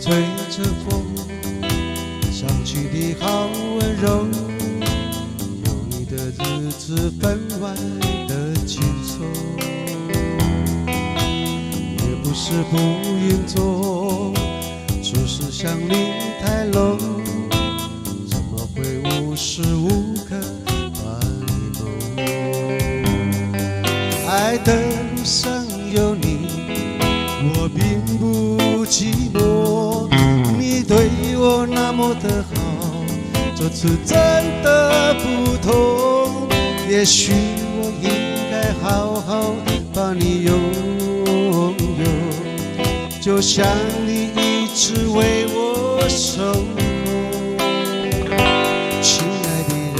吹着风，想起你好温柔，有你的日子分外的轻松，也不是不应做，只是想你太浓，怎么会无时无刻把你梦？爱的路上有你，我并不寂寞，你对我那么的好，这次真的不同。也许我应该好好把你拥有，就像你一直为我守候。亲爱的人，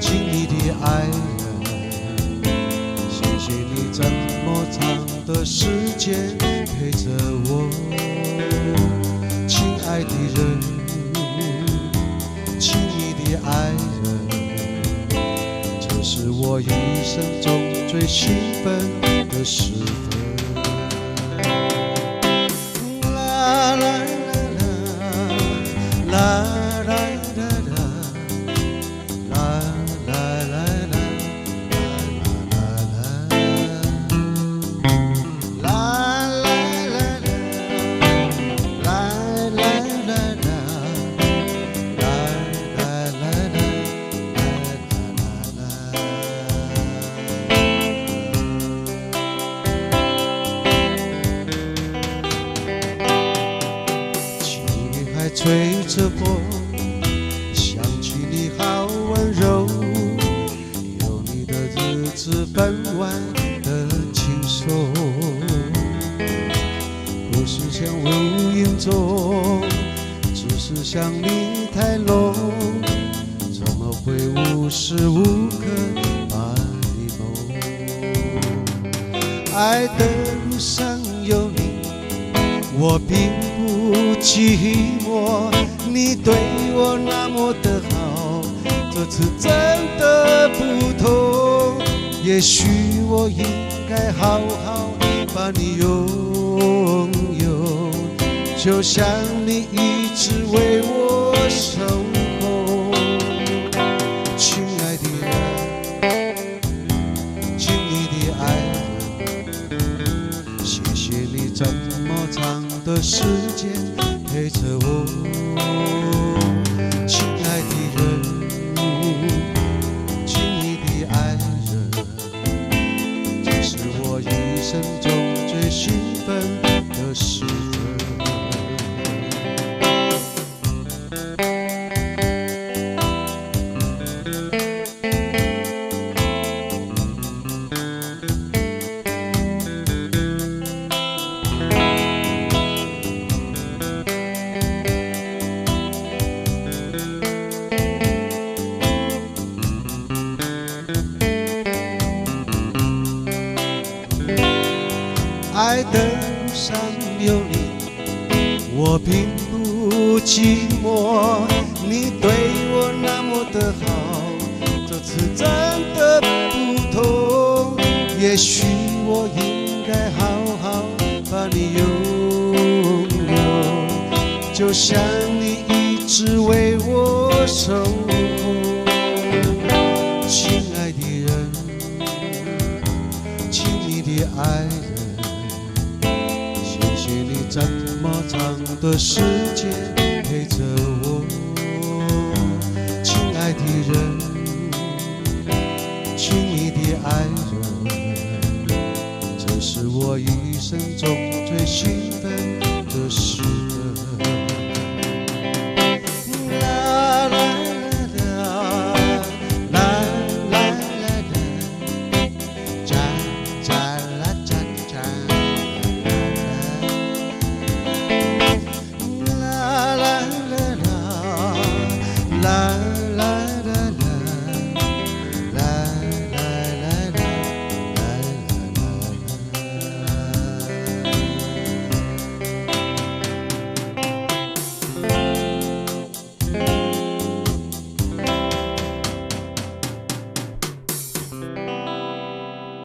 亲密的爱人，谢谢你这么长的时间陪着我。亲爱的人，亲密的爱人，这是我一生中最兴奋的时分。啦啦啦啦啦啦啦啦啦啦啦。吹着风，想起你好温柔，有你的日子分外的轻松，不是想无影踪，只是想你太浓，怎么会无时无刻把你梦？爱的路上有你，我并不寂寞，你对我那么的好，这次真的不同。也许我应该好好把你拥有，就像你一直为我守候。亲爱的人，亲密的爱人，谢谢你这么长的时间陪着我。亲爱的人，亲密的爱人，这是我一生中最兴奋的时分。爱的路上有你，我并不寂寞，你对我那么的好，这次真的不同。也许我应该好好把你拥有，就像你一直为我守候。亲爱的人，亲密的爱人，谢谢你这么长的时间陪着我。亲爱的人，亲密的爱人，这是我一生中最兴奋的时刻。